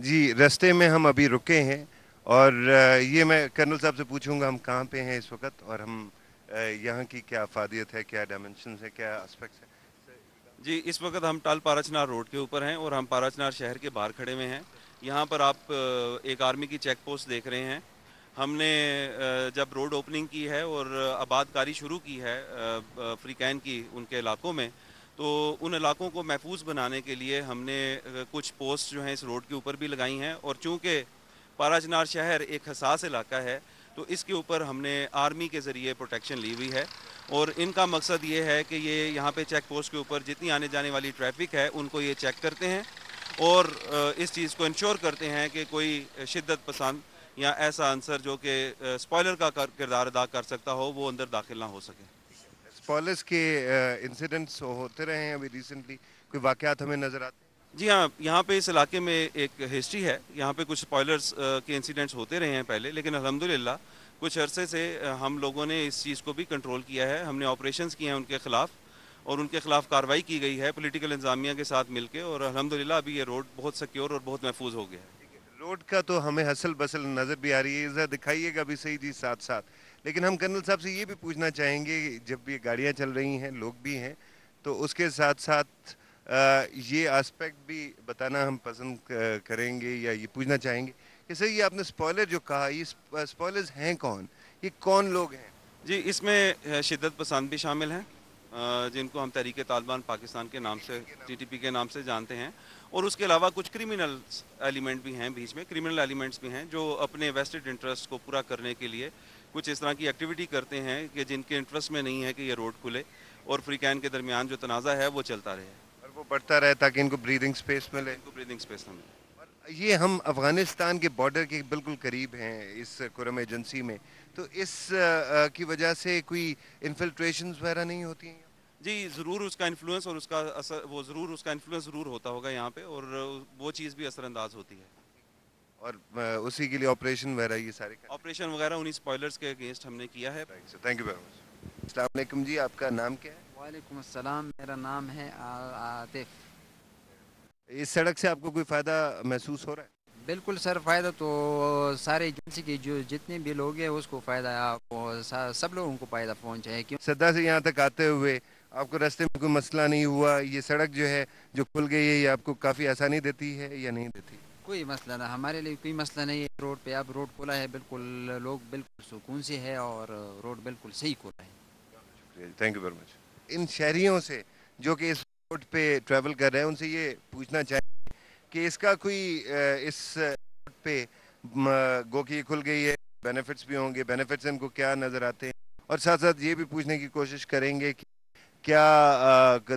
जी, रास्ते में हम अभी रुके हैं और ये मैं कर्नल साहब से पूछूंगा हम कहाँ पे हैं इस वक्त और हम यहाँ की क्या अफादियत है, क्या डायमेंशंस है, क्या एस्पेक्ट्स है। जी, इस वक्त हम टाल पाराचनार रोड के ऊपर हैं और हम पाराचनार शहर के बाहर खड़े हुए हैं। यहाँ पर आप एक आर्मी की चेक पोस्ट देख रहे हैं। हमने जब रोड ओपनिंग की है और आबादकारी शुरू की है अफ्रीकैन की उनके इलाकों में, तो उन इलाकों को महफूज बनाने के लिए हमने कुछ पोस्ट जो हैं इस रोड के ऊपर भी लगाई हैं। और चूँकि पाराचनार शहर एक हसास इलाका है, तो इसके ऊपर हमने आर्मी के ज़रिए प्रोटेक्शन ली हुई है। और इनका मकसद ये है कि ये यहाँ पे चेक पोस्ट के ऊपर जितनी आने जाने वाली ट्रैफिक है उनको ये चेक करते हैं और इस चीज़ को इंश्योर करते हैं कि कोई शिद्दत पसंद या ऐसा आंसर जो कि स्पॉइलर का किरदार अदा कर सकता हो वो अंदर दाखिल ना हो सके। स्पॉयलर्स के इंसिडेंट्स होते रहे हैं अभी रिसेंटली, कोई वाकयात हमें नज़र आते हैं? जी हाँ, यहाँ पे इस इलाके में एक हिस्ट्री है। यहाँ पे कुछ स्पॉयलर्स के इंसिडेंट्स होते रहे हैं पहले, लेकिन अल्हम्दुलिल्लाह कुछ अरसे से हम लोगों ने इस चीज़ को भी कंट्रोल किया है। हमने ऑपरेशंस किए हैं उनके ख़िलाफ़ और उनके ख़िलाफ़ कार्रवाई की गई है पॉलिटिकल इंतज़ामिया के साथ मिलके, और अल्हम्दुलिल्लाह अभी ये रोड बहुत सिक्योर और बहुत महफूज हो गया है। रोड का तो हमें हसल बसल नज़र भी आ रही है, ज़रा दिखाइएगा भी सही जी साथ साथ। लेकिन हम कर्नल साहब से ये भी पूछना चाहेंगे, जब ये गाड़ियाँ चल रही हैं, लोग भी हैं, तो उसके साथ साथ ये एस्पेक्ट भी बताना हम पसंद करेंगे या ये पूछना चाहेंगे कि सर ये आपने स्पॉयलर जो कहा, ये स्पॉयलर्स हैं कौन, ये कौन लोग हैं? जी, इसमें शिद्दत पसंद भी शामिल हैं, जिनको हम तहरीक तालिबान पाकिस्तान के नाम से, टीटीपी के नाम से जानते हैं। और उसके अलावा कुछ क्रिमिनल एलिमेंट भी हैं बीच में, क्रिमिनल एलिमेंट्स भी हैं जो अपने वेस्टेड इंटरेस्ट को पूरा करने के लिए कुछ इस तरह की एक्टिविटी करते हैं कि जिनके इंटरेस्ट में नहीं है कि ये रोड खुले और अफ्रीकैन के दरमियान जो तनाज़ा है वो चलता रहे, और वो बढ़ता रहे ताकि इनको ब्रीदिंग स्पेस मिले। इनको ब्रीदिंग स्पेस ना मिले। ये हम अफ़गानिस्तान के बॉर्डर के बिल्कुल करीब हैं इस कुरम एजेंसी में, तो इस की वजह से कोई इन्फिल्ट्रेशंस वगैरह नहीं होती हैं? जी, ज़रूर उसका इन्फ्लुएंस और उसका असर, वो ज़रूर उसका इन्फ्लुएंस ज़रूर होता होगा यहाँ पे, और वो चीज़ भी असरअंदाज होती है। और उसी के लिए ऑपरेशन वगैरह ये सारे करते ऑपरेशन वगैरह उन्हीं स्पॉयलर्स के अगेंस्ट हमने किया है। हैं। Thank you very much. अस्सलाम वालेकुम जी, आपका नाम क्या है? वालेकुम अस्सलाम, मेरा नाम है आतिफ। इस सड़क से आपको कोई फ़ायदा महसूस हो रहा है? बिल्कुल सर, फ़ायदा तो सारे एजेंसी के जो जितने भी लोग हैं उसको फ़ायदा है, आपको सब लोगों को फ़ायदा पहुंचा है। क्यों? सदा से यहाँ तक आते हुए आपको रास्ते में कोई मसला नहीं हुआ? ये सड़क जो है जो खुल गई है, ये आपको काफ़ी आसानी देती है या नहीं देती? कोई मसला ना, हमारे लिए कोई मसला नहीं है। रोड पे अब रोड खुला है, बिल्कुल लोग बिल्कुल सुकून से है और रोड बिल्कुल सही खुला है। Thank you very much. इन शहरियों से जो कि इस रोड पे ट्रैवल कर रहे हैं, उनसे ये पूछना चाहें कि इसका कोई इस रोड पे गो की खुल गई है, बेनिफिट्स भी होंगे, बेनिफिट्स इनको क्या नज़र आते हैं, और साथ साथ ये भी पूछने की कोशिश करेंगे कि क्या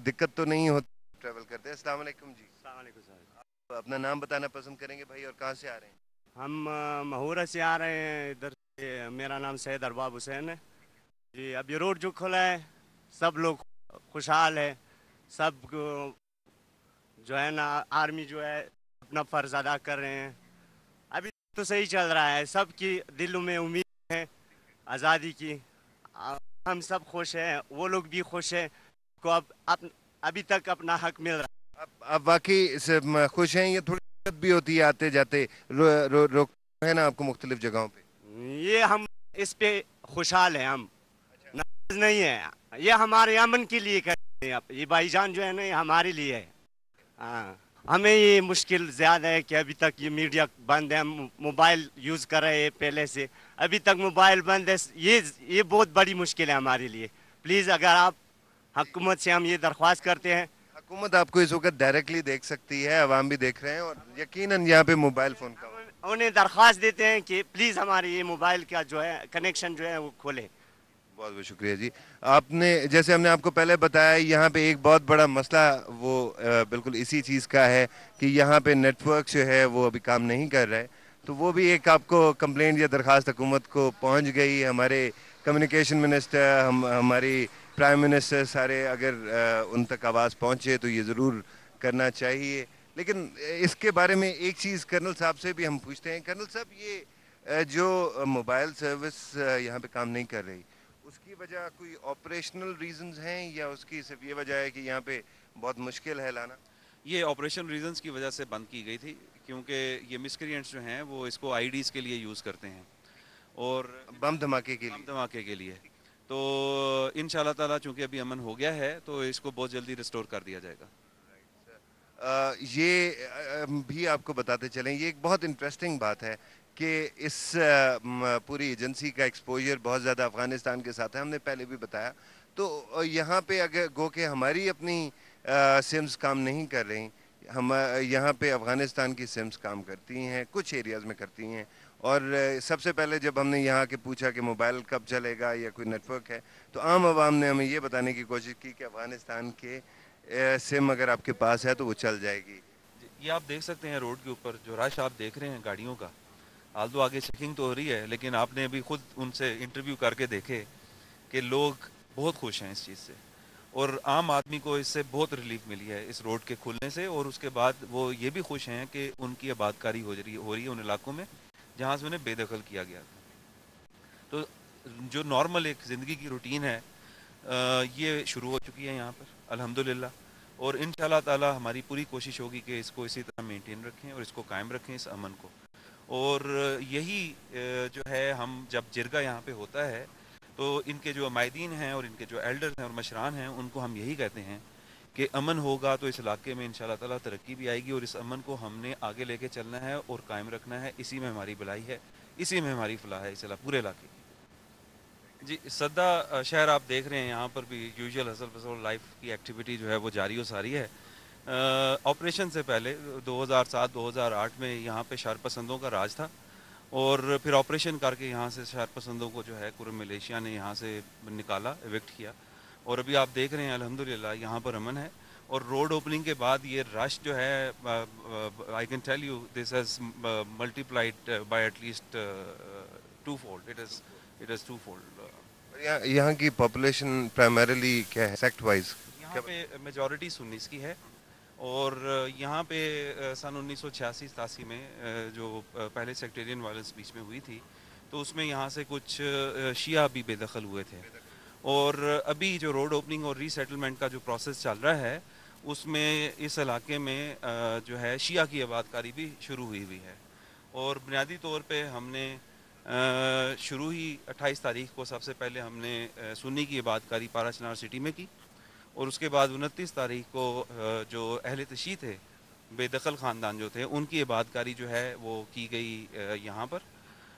दिक्कत तो नहीं होती ट्रैवल करते हैं। अस्सलाम वालेकुम जी, अस्सलाम वालेकुम सर। आप अपना नाम बताना पसंद करेंगे भाई, और कहाँ से आ रहे हैं? हम महूरा से आ रहे हैं इधर से। मेरा नाम सैयद अरबाब हुसैन है जी। अब ये रोड जो खुला है, सब लोग खुशहाल है। सब जो है ना, आर्मी जो है अपना फ़र्ज अदा कर रहे हैं। अभी तो सही चल रहा है, सबकी दिलों में उम्मीद है आज़ादी की। हम सब खुश हैं, वो लोग भी खुश हैं को अब अभी तक अपना हक मिल रहा आप वाकई खुश हैं? ये थोड़ी दिक्कत भी होती है आते जाते, रोक है ना आपको मुख्तलिफ जगहों पे? है। ये हम इस पे खुशहाल हैं, हम नाराज नहीं है। ये हमारे अमन के लिए कर रहे हैं। ये भाईजान जो है ना, ये हमारे लिए है। हाँ, हमें ये मुश्किल ज़्यादा है कि अभी तक ये मीडिया बंद है। हम मोबाइल यूज़ कर रहे हैं पहले से, अभी तक मोबाइल बंद है। ये बहुत बड़ी मुश्किल है हमारे लिए। प्लीज़ अगर आप हुकूमत से हम ये दरख्वास्त करते हैं। हुकूमत आपको इस वक्त डायरेक्टली देख सकती है, अवाम भी देख रहे हैं, और यकीनन यहाँ पे मोबाइल फ़ोन का उन्हें दरख्वास्त देते हैं कि प्लीज़ हमारे ये मोबाइल का जो है कनेक्शन जो है वो खोले। बहुत बहुत शुक्रिया जी। आपने, जैसे हमने आपको पहले बताया, यहाँ पे एक बहुत बड़ा मसला वो बिल्कुल इसी चीज़ का है कि यहाँ पे नेटवर्क जो है वो अभी काम नहीं कर रहा है। तो वो भी एक आपको कंप्लेंट या दरख्वास्त हुकूमत को पहुँच गई। हमारे कम्युनिकेशन मिनिस्टर, हमारी प्राइम मिनिस्टर, सारे अगर उन तक आवाज़ पहुँचे तो ये ज़रूर करना चाहिए। लेकिन इसके बारे में एक चीज़ कर्नल साहब से भी हम पूछते हैं। कर्नल साहब, ये जो मोबाइल सर्विस यहाँ पे काम नहीं कर रही, उसकी वजह कोई ऑपरेशनल रीजंस हैं या उसकी सिर्फ ये वजह है कि यहाँ पे बहुत मुश्किल है लाना? یہ آپریشن ریزنز کی وجہ سے بند کی گئی تھی، کیونکہ یہ مسکرینٹس جو ہیں وہ اس کو آئی ڈیز کے لیے یوز کرتے ہیں اور بم دھماکے کے بم لیے. دھماکے کے لیے. تو ان شاء اللہ تعالیٰ چونکہ ابھی امن ہو گیا ہے تو اس کو بہت جلدی ریسٹور کر دیا جائے گا. یہ بھی آپ کو بتاتے چلیں، یہ ایک بہت انٹرسٹنگ بات ہے کہ اس پوری ایجنسی کا ایکسپوجر بہت زیادہ افغانستان کے ساتھ ہے. ہم نے پہلے بھی بتایا. تو یہاں پہ اگر گو کہ ہماری اپنی سمز کام نہیں کر رہی، ہم یہاں پہ افغانستان کی سمز کام کرتی ہیں، کچھ ایریاز میں کرتی ہیں. اور سب سے پہلے جب ہم نے یہاں کے پوچھا کہ موبائل کب چلے گا یا کوئی نیٹ ورک ہے، تو عام عوام نے ہمیں یہ بتانے کی کوشش کی کہ افغانستان کے سم اگر آپ کے پاس ہے تو وہ چل جائے گی. یہ آپ دیکھ سکتے ہیں روڈ کے اوپر جو رش آپ دیکھ رہے ہیں گاڑیوں کا، حال تو آگے چیکنگ تو ہو رہی ہے، لیکن آپ نے بھی خود ان سے انٹرویو کر کے دیکھے کہ لوگ بہت خوش ہیں اس چیز سے، اور عام آدمی کو اس سے بہت ریلیف ملی ہے اس روڈ کے کھلنے سے. اور اس کے بعد وہ یہ بھی خوش ہیں کہ ان کی آباد کاری ہو رہی ہے ان علاقوں میں جہاں سے انہیں بے دخل کیا گیا تھا. تو جو نارمل ایک زندگی کی روٹین ہے یہ شروع ہو چکی ہے یہاں پر الحمدللہ. اور ان شاء اللہ تعالیٰ ہماری پوری کوشش ہوگی کہ اس کو اسی طرح مینٹین رکھیں اور اس کو قائم رکھیں اس امن کو. اور یہی جو ہے ہم جب جرگہ یہاں پہ ہوتا ہے تو ان کے جو عمائدین ہیں اور ان کے جو ایلڈرز ہیں اور مشران ہیں ان کو ہم یہی کہتے ہیں کہ امن ہوگا تو اس علاقے میں ان شاء اللہ تعالیٰ ترقی بھی آئے گی، اور اس امن کو ہم نے آگے لے کے چلنا ہے اور قائم رکھنا ہے. اسی میں ہماری بھلائی ہے، اسی میں ہماری فلاح ہے اس پورے علاقے کی. جی سدا شہر آپ دیکھ رہے ہیں، یہاں پر بھی یوزول ہسل پسل لائف کی ایکٹیویٹی جو ہے وہ جاری و ساری ہے. آپریشن سے پہلے 2007-2008 میں یہاں پہ شہر پسندوں کا راج تھا، اور پھر آپریشن کر کے یہاں سے شہر پسندوں کو جو ہے قرم ملیشیا نے یہاں سے نکالا، ایوکٹ کیا. اور ابھی آپ دیکھ رہے ہیں الحمدللہ یہاں پر امن ہے. اور روڈ اوپننگ کے بعد یہ رش جو ہے I can tell you this has multiplied by at least 2 fold. It is 2 fold. یہاں کی پاپولیشن پرائمریلی کیا ہے سیکٹ وائز؟ یہاں پہ میجورٹی سنیز کی ہے، اور یہاں پہ سن 1986-87 میں جو پہلے سیکٹیرین وائلنس بیچ میں ہوئی تھی تو اس میں یہاں سے کچھ شیعہ بھی بے دخل ہوئے تھے. اور ابھی جو روڈ اوپننگ اور ری سیٹلمنٹ کا جو پروسیس چل رہا ہے اس میں اس علاقے میں جو ہے شیعہ کی آباد کاری بھی شروع ہوئی ہے. اور بنیادی طور پہ ہم نے شروع ہی 28 تاریخ کو سب سے پہلے ہم نے سنی کی آباد کاری پارا چنار سٹی میں کی، اور اس کے بعد 29 تاریخ کو جو اہل تشیع تھے، بے دخل خاندان جو تھے، ان کی عبادت کاری جو ہے وہ کی گئی یہاں پر.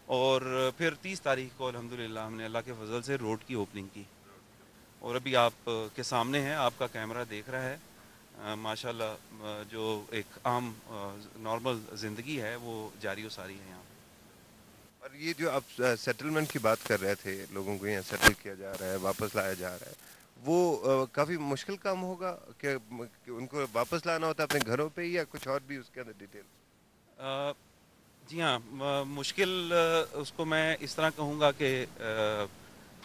اور پھر 30 تاریخ کو الحمدللہ ہم نے اللہ کے فضل سے روڈ کی اوپننگ کی. اور ابھی آپ کے سامنے ہیں، آپ کا کیمرہ دیکھ رہا ہے ماشاءاللہ جو ایک عام نارمل زندگی ہے وہ جاری و ساری ہے یہاں. اور یہ جو آپ سیٹلمنٹ کی بات کر رہے تھے، لوگوں کو یہاں سیٹل کیا جا رہا ہے، واپس لایا جا رہا ہے، وہ کافی مشکل کام ہوگا کہ ان کو واپس لانا ہوتا ہے اپنے گھروں پہ، یا کچھ اور بھی اس کے اندر ڈیٹیل؟ جی ہاں، مشکل اس کو میں اس طرح کہوں گا کہ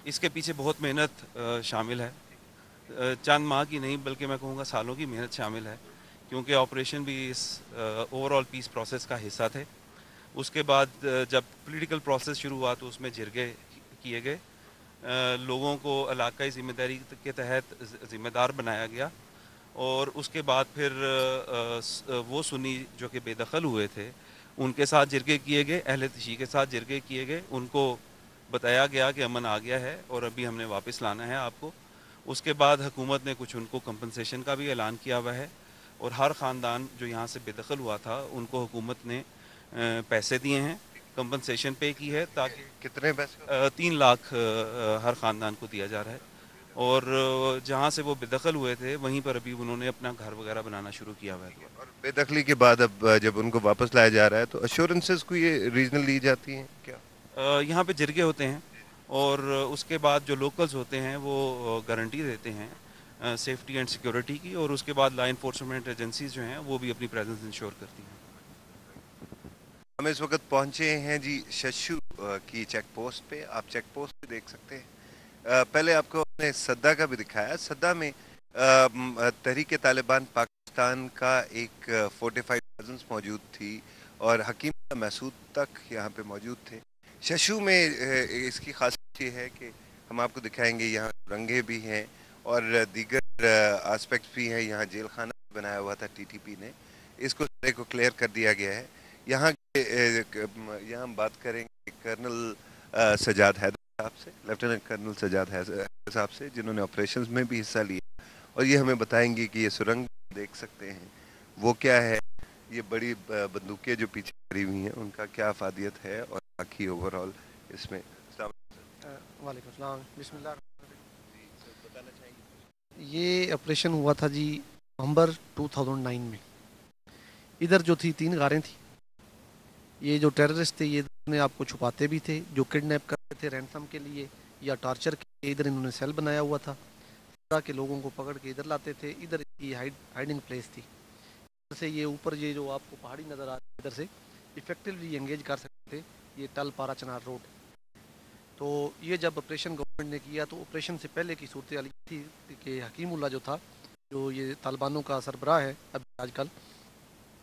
اس کے پیچھے بہت محنت شامل ہے. چند ماہ کی نہیں بلکہ میں کہوں گا سالوں کی محنت شامل ہے، کیونکہ آپریشن بھی اس اوور آل پیس پروسیس کا حصہ تھے. اس کے بعد جب پولیٹیکل پروسیس شروع ہوا تو اس میں جرگے کیے گئے، لوگوں کو علاقائی ذمہ داری کے تحت ذمہ دار بنایا گیا. اور اس کے بعد پھر وہ سنی جو کہ بے دخل ہوئے تھے ان کے ساتھ جرگے کیے گئے، اہل تشیع کے ساتھ جرگے کیے گئے، ان کو بتایا گیا کہ امن آ گیا ہے اور ابھی ہم نے واپس لانا ہے آپ کو. اس کے بعد حکومت نے کچھ ان کو کمپنسیشن کا بھی اعلان کیا ہوا ہے، اور ہر خاندان جو یہاں سے بے دخل ہوا تھا ان کو حکومت نے پیسے دیے ہیں، کمپنسیشن پے کی ہے، تاکہ کتنے پیسے؟ 3 لاکھ ہر خاندان کو دیا جا رہا ہے. اور جہاں سے وہ بے دخل ہوئے تھے وہیں پر ابھی انہوں نے اپنا گھر وغیرہ بنانا شروع کیا ہوا ہے. اور بے دخلی کے بعد اب جب ان کو واپس لایا جا رہا ہے تو ایشورنسز کو یہ ریجنل دی جاتی ہیں کیا؟ یہاں پہ جرگے ہوتے ہیں، اور اس کے بعد جو لوکلز ہوتے ہیں وہ گارنٹی دیتے ہیں سیفٹی اینڈ سیکیورٹی کی، اور اس کے بعد لا انفورسمنٹ ایجنسیز جو ہیں وہ بھی اپنی پریزنس انشور کرتی ہیں. ہم اس وقت پہنچے ہیں جی ششو کی چیک پوسٹ پہ. آپ چیک پوسٹ پہ دیکھ سکتے ہیں. پہلے آپ کو نے صدا کا بھی دکھایا. صدا میں تحریک طالبان پاکستان کا ایک فورٹیفائڈ پریزنس موجود تھی، اور حکیم محسود تک یہاں پہ موجود تھے. ششو میں اس کی خاصیت یہ ہے کہ ہم آپ کو دکھائیں گے یہاں رنگے بھی ہیں اور دیگر آسپیکٹس بھی ہیں. یہاں جیل خانہ बनाया हुआ था टीटीपी ने, इसको सारे को क्लियर कर दिया गया है। यहाँ हम बात करेंगे कर्नल सजाद हैदर साहब से, लेफ्टिनेंट कर्नल सजाद हैदर साहब से, जिन्होंने ऑपरेशंस में भी हिस्सा लिया, और ये हमें बताएंगे कि ये सुरंग देख सकते हैं वो क्या है, ये बड़ी बंदूकें जो पीछे खड़ी हुई हैं उनका क्या अफादियत है, और बाकी ओवरऑल इसमें। वालेकुम अस्सलाम, बिस्मिल्लाह। ये ऑपरेशन हुआ था जी नवंबर 2009 में। इधर जो थी 3 गारें थी। ये जो टेररिस्ट थे ये अपने आप को छुपाते भी थे, जो किडनैप करते थे रैंसम के लिए या टॉर्चर के लिए, इधर इन्होंने सेल बनाया हुआ था ताकि लोगों को पकड़ के इधर लाते थे। इधर की हाइडिंग प्लेस थी। इधर से ये ऊपर ये जो आपको पहाड़ी नज़र आ रही है, इधर से इफेक्टिवली एंगेज कर सकते थे ये टल पारा चनार रोड। तो ये जब ऑपरेशन गवर्नमेंट ने किया तो ऑपरेशन से पहले की सूरत हाल थी कि हकीमुल्ला जो था, जो ये तालिबानों का सरबराह है अब आजकल,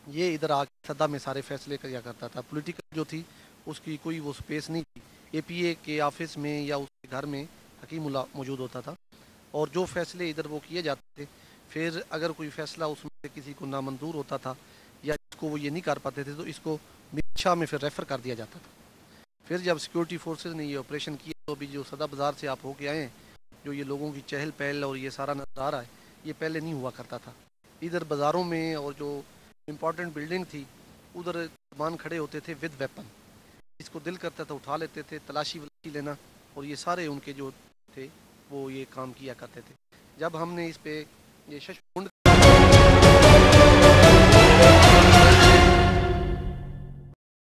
ये इधर आके सदा में सारे फैसले किया करता था। पॉलिटिकल जो थी उसकी कोई वो स्पेस नहीं थी। एपीए के ऑफिस में या उसके घर में हकीमुल्ला मौजूद होता था, और जो फैसले इधर वो किए जाते थे, फिर अगर कोई फैसला उसमें से किसी को नामंजूर होता था या इसको वो ये नहीं कर पाते थे तो इसको मिर्चा में फिर रेफ़र कर दिया जाता था। फिर जब सिक्योरिटी फोर्सेस ने ये ऑपरेशन किया तो अभी जो सदा बाज़ार से आप होके आए हैं, जो ये लोगों की चहल पहल और ये सारा नज़र आ रहा है, ये पहले नहीं हुआ करता था। इधर बाज़ारों में और जो इम्पॉर्टेंट बिल्डिंग थी उधर मान खड़े होते थे विद वेपन। इसको दिल करता था उठा लेते थे, तलाशी वलाशी लेना, और ये सारे उनके जो थे वो ये काम किया करते थे। जब हमने इस पे ये शशपुंड